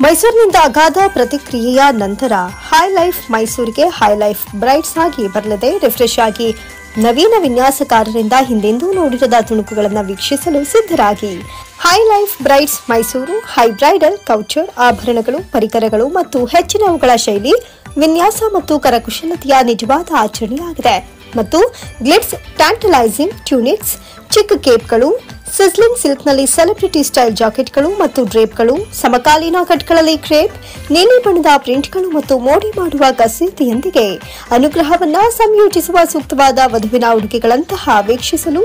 ಮೈಸೂರಿನಿಂದ ಅಗಾಧ ಪ್ರತಿಕ್ರಿಯೆಯ ನಂತರ ಹೈ ಲೈಫ್ ಮೈಸೂರಿಗೆ ಹೈ ಲೈಫ್ ಬ್ರೈಡ್ಸ್ ಆಗಿ ಬರಲಿದೆ. ರಿಫ್ರೆಶ್ ಆಗಿ ನವೀನ ವಿನ್ಯಾಸಕಾರರಿಂದ ಹಿಂದೆಂದೂ ನೋಡಿರದ ತುಣುಕುಗಳನ್ನು ವೀಕ್ಷಿಸಲು ಸಿದ್ಧರಾಗಿ. Hi Life Brides Mysuru high bridal couture ಆಭರಣಗಳು, ಪರಿಕರಗಳು ಮತ್ತು ಹೆಚ್ಚಿನವುಗಳ ಶೈಲಿ, ವಿನ್ಯಾಸ ಮತ್ತು ಕರಕುಶಲತೆಯ ನಿಜವಾದ ಆಚರಣೆಯಾಗಿದೆ ಮತ್ತು ಗ್ಲಿಟ್ಸ್, ಟ್ಯಾಂಟಲೈಸಿಂಗ್ ಟ್ಯೂನಿಕ್ಸ್, ಚಿಕ್ಕ ಕೇಪ್ಗಳು, ಸಿಸ್ಲಿಂಗ್ ಸಿಲ್ಕ್ನಲ್ಲಿ ಸೆಲೆಬ್ರಿಟಿ ಸ್ಟೈಲ್ ಜಾಕೆಟ್ಗಳು ಮತ್ತು ಡ್ರೇಪ್ಗಳು, ಸಮಕಾಲೀನ ಕಟ್ಗಳಲ್ಲಿ ಕ್ರೇಪ್, ನೀಲಿ ಬಣ್ಣದ ಪ್ರಿಂಟ್ಗಳು ಮತ್ತು ಮೋಡಿ ಮಾಡುವ ಕಸೂತಿಯೊಂದಿಗೆ ಅನುಗ್ರಹವನ್ನ ಸಂಯೋಜಿಸುವ ಸೂಕ್ತವಾದ ವಧುವಿನ ಉಡುಗೆಗಳಂತಹ ವೀಕ್ಷಿಸಲು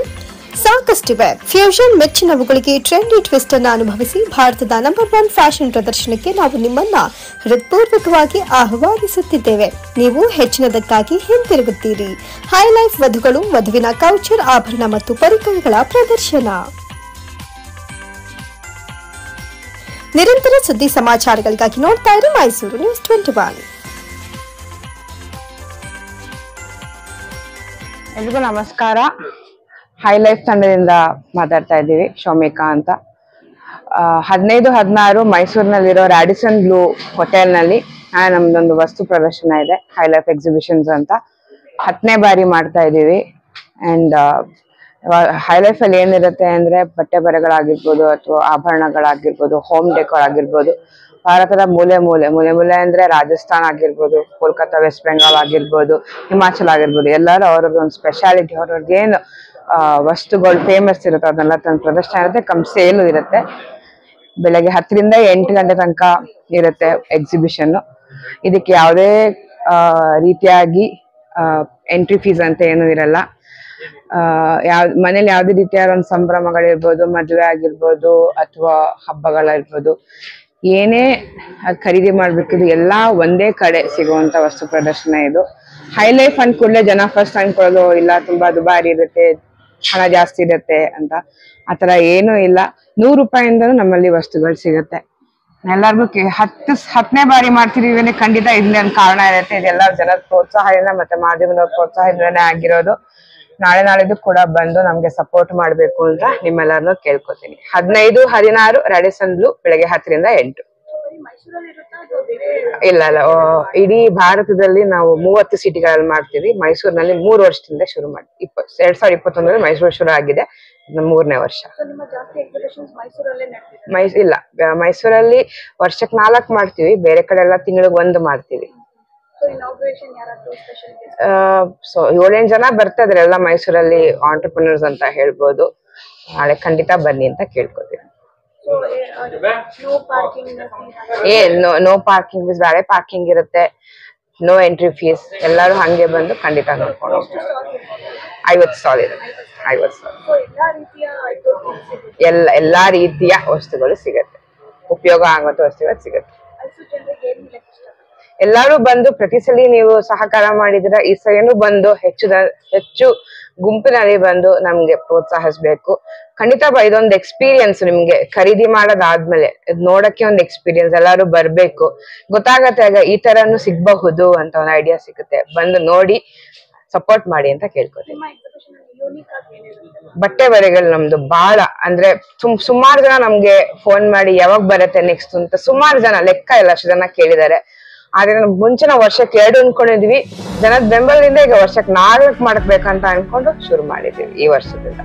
ಸಾಕಷ್ಟಿವೆ. ಫ್ಯೂಷನ್ ಮೆಚ್ಚಿನವುಗಳಿಗೆ ಟ್ರೆಂಡಿ ಟ್ವಿಸ್ಟ್ ಅನ್ನು ಅನುಭವಿಸಿ ಭಾರತದ ನಂಬರ್ 1 ಫ್ಯಾಷನ್ ಪ್ರದರ್ಶನಕ್ಕೆ ನಾವು ನಿಮ್ಮನ್ನ ಹೃತ್ಪೂರ್ವಕವಾಗಿ ಆಹ್ವಾನಿಸುತ್ತಿದ್ದೇವೆ. ನೀವು ಹೆಚ್ಚಿನದಕ್ಕಾಗಿ ಹಿಂತಿರುಗುತ್ತೀರಿ. ಹೈ ಲೈಫ್ ವಧುಗಳು, ವಧುವಿನ ಕೌಚರ್ ಆಭರಣ ಮತ್ತು ಪರಿಕರಗಳ ಪ್ರದರ್ಶನ. ನಿರಂತರ ಸುದ್ದಿ ಸಮಾಚಾರಗಳಿಗಾಗಿ ನೋಡ್ತಾ ಇರಿ ಮೈಸೂರು ನ್ಯೂಸ್ 21. ಎಲ್ರಿಗೂ ನಮಸ್ಕಾರ. ಹೈ ಲೈಫ್ ತಂಡದಿಂದ ಮಾತಾಡ್ತಾ ಇದ್ದೀವಿ. ಶೋಮಿಕಾ ಅಂತ. 15-16 ಮೈಸೂರಿನಲ್ಲಿರೋ ರ್ಯಾಡಿಸನ್ ಬ್ಲೂ ಹೋಟೆಲ್ನಲ್ಲಿ ನಮ್ದೊಂದು ವಸ್ತು ಪ್ರದರ್ಶನ ಇದೆ, ಹೈ ಲೈಫ್ ಎಕ್ಸಿಬಿಷನ್ಸ್ ಅಂತ. 10ನೇ ಬಾರಿ ಮಾಡ್ತಾ ಇದ್ದೀವಿ. ಅಂಡ್ ಹೈ ಲೈಫ್ ಅಲ್ಲಿ ಏನಿರುತ್ತೆ ಅಂದ್ರೆ ಬಟ್ಟೆ ಬರೆಗಳಾಗಿರ್ಬೋದು ಅಥವಾ ಆಭರಣಗಳಾಗಿರ್ಬೋದು, ಹೋಮ್ ಡೆಕೋರ್ ಆಗಿರ್ಬೋದು, ಭಾರತದ ಮೂಲೆ ಅಂದ್ರೆ ರಾಜಸ್ಥಾನ್ ಆಗಿರ್ಬೋದು, ಕೋಲ್ಕತ್ತಾ, ವೆಸ್ಟ್ ಬೆಂಗಾಲ್ ಆಗಿರ್ಬೋದು, ಹಿಮಾಚಲ್ ಆಗಿರ್ಬೋದು, ಎಲ್ಲರೂ ಅವ್ರದ್ದು ಒಂದು ಸ್ಪೆಷಾಲಿಟಿ, ಅವ್ರವ್ರಿಗೆ ಏನು ವಸ್ತುಗಳು ಫೇಮಸ್ ಇರುತ್ತೆ ಅದನ್ನೆಲ್ಲ ತಂದು ಪ್ರದರ್ಶನ ಇರುತ್ತೆ. ಸೇಲು ಇರುತ್ತೆ. ಬೆಳಗ್ಗೆ 10ರಿಂದ 8 ಗಂಟೆ ತನಕ ಇರುತ್ತೆ ಎಕ್ಸಿಬಿಷನ್. ಇದಕ್ಕೆ ಯಾವುದೇ ರೀತಿಯಾಗಿ ಎಂಟ್ರಿ ಫೀಸ್ ಅಂತ ಏನೂ ಇರಲ್ಲ. ಮನೇಲಿ ಯಾವುದೇ ರೀತಿಯಾದ ಒಂದು ಸಂಭ್ರಮಗಳಿರ್ಬೋದು, ಮದುವೆ ಆಗಿರ್ಬೋದು ಅಥವಾ ಹಬ್ಬಗಳಿರ್ಬೋದು, ಏನೇ ಖರೀದಿ ಮಾಡ್ಬೇಕಿದ್ರು ಎಲ್ಲ ಒಂದೇ ಕಡೆ ಸಿಗುವಂತ ವಸ್ತು ಪ್ರದರ್ಶನ ಇದು. ಹೈ ಲೈಫ್ ಅಂದ ಕೂಡಲೇ ಜನ ಫಸ್ಟ್ ಅನ್ಕೊಳ್ಳೋದು ಇಲ್ಲ ತುಂಬಾ ದುಬಾರಿ ಇರುತ್ತೆ, ಹಣ ಜಾಸ್ತಿ ಇರುತ್ತೆ ಅಂತ. ಆತರ ಏನೂ ಇಲ್ಲ. 100 ರೂಪಾಯಿಂದನೂ ನಮ್ಮಲ್ಲಿ ವಸ್ತುಗಳು ಸಿಗುತ್ತೆ. ಎಲ್ಲರಿಗೂ 10ನೇ ಬಾರಿ ಮಾಡ್ತಿದೀವಿ ಅಂದ್ರೆ ಖಂಡಿತ ಇಲ್ಲಿ ಒಂದು ಕಾರಣ ಇರುತ್ತೆ. ಇದೆಲ್ಲ ಜನರ ಪ್ರೋತ್ಸಾಹದಿಂದ ಮತ್ತೆ ಮಾಧ್ಯಮದ ಪ್ರೋತ್ಸಾಹದಿಂದನೇ ಆಗಿರೋದು. ನಾಳೆದು ಕೂಡ ಬಂದು ನಮ್ಗೆ ಸಪೋರ್ಟ್ ಮಾಡ್ಬೇಕು ಅಂತ ನಿಮ್ಮೆಲ್ಲರನ್ನು ಕೇಳ್ಕೊತೀನಿ. 15-16 ರ್ಯಾಡಿಸನ್ ಬ್ಲೂ, ಬೆಳಗ್ಗೆ 10ರಿಂದ 8. ಇಲ್ಲ, ಇಡೀ ಭಾರತದಲ್ಲಿ ನಾವು 30 ಸಿಟಿಗಳಲ್ಲಿ ಮಾಡ್ತೀವಿ. ಮೈಸೂರಿನಲ್ಲಿ 3 ವರ್ಷದಿಂದ ಶುರು ಮಾಡಿ 2021 ಮೈಸೂರು ಶುರು ಆಗಿದೆ. 3ನೇ ವರ್ಷ. ಇಲ್ಲ, ಮೈಸೂರಲ್ಲಿ ವರ್ಷಕ್ಕೆ 4 ಮಾಡ್ತೀವಿ. ಬೇರೆ ಕಡೆ ಎಲ್ಲ ತಿಂಗಳಿಗೆ 1 ಮಾಡ್ತೀವಿ. ಸೊ 7-8 ಜನ ಬರ್ತಾ ಇದ್ರೆ ಎಲ್ಲ ಮೈಸೂರಲ್ಲಿ ಆಂಟರ್ಪ್ರಿನರ್ಸ್ ಅಂತ ಹೇಳ್ಬೋದು. ನಾಳೆ ಖಂಡಿತ ಬನ್ನಿ ಅಂತ ಕೇಳ್ಕೊತೀನಿ. ನೋ ಪಾರ್ಕಿಂಗ್ ಫೀಸ್, ಬೇರೆ ಪಾರ್ಕಿಂಗ್ ಇರುತ್ತೆ. No entry fees. ಎಲ್ಲರೂ ಹಂಗೆ ಬಂದು ಖಂಡಿತ ನೋಡ್ಕೊಂಡು 50 ಸ್ಟಾಲ್ ಇದೆ. 50 ಸ್ಟಾಲ್ ಎಲ್ಲಾ ರೀತಿಯ ವಸ್ತುಗಳು ಸಿಗತ್ತೆ. ಉಪಯೋಗ ಆಗುವಂತ ವಸ್ತುಗಳು ಸಿಗತ್ತೆ. ಎಲ್ಲರೂ ಬಂದು ಪ್ರತಿ ಸಲ ನೀವು ಸಹಕಾರ ಮಾಡಿದ್ರೆ ಈ ಸರಿನೂ ಬಂದು ಹೆಚ್ಚು ಗುಂಪಿನಲ್ಲಿ ಬಂದು ನಮ್ಗೆ ಪ್ರೋತ್ಸಾಹಿಸ್ಬೇಕು. ಖಂಡಿತ ಇದೊಂದು ಎಕ್ಸ್ಪೀರಿಯನ್ಸ್. ನಿಮ್ಗೆ ಖರೀದಿ ಮಾಡೋದಾದ್ಮೇಲೆ ನೋಡಕ್ಕೆ ಒಂದು ಎಕ್ಸ್ಪೀರಿಯನ್ಸ್. ಎಲ್ಲರೂ ಬರ್ಬೇಕು, ಗೊತ್ತಾಗತ್ತೆ ಆಗ ಈ ತರನು ಸಿಗ್ಬಹುದು ಅಂತ ಒಂದು ಐಡಿಯಾ ಸಿಗುತ್ತೆ. ಬಂದು ನೋಡಿ ಸಪೋರ್ಟ್ ಮಾಡಿ ಅಂತ ಕೇಳ್ಕೊತೀನಿ. ಬಟ್ಟೆ ಬರೆಗಳು ನಮ್ದು ಬಹಳ ಅಂದ್ರೆ ಸುಮಾರು ಜನ ನಮ್ಗೆ ಫೋನ್ ಮಾಡಿ ಯಾವಾಗ ಬರುತ್ತೆ ನೆಕ್ಸ್ಟ್ ಅಂತ ಸುಮಾರು ಜನ, ಲೆಕ್ಕ ಇಲ್ಲ ಅಷ್ಟು ಜನ ಕೇಳಿದ್ದಾರೆ. ಆದ್ರೆ ಮುಂಚಿನ ವರ್ಷಕ್ಕೆ 2 ಅನ್ಕೊಂಡಿದ್ವಿ. ಜನದ ಬೆಂಬಲದಿಂದ ಈಗ ವರ್ಷಕ್ಕೆ 4 ಮಾಡಬೇಕಂತ ಅನ್ಕೊಂಡು ಶುರು ಮಾಡಿದೀವಿ ಈ ವರ್ಷದಿಂದ.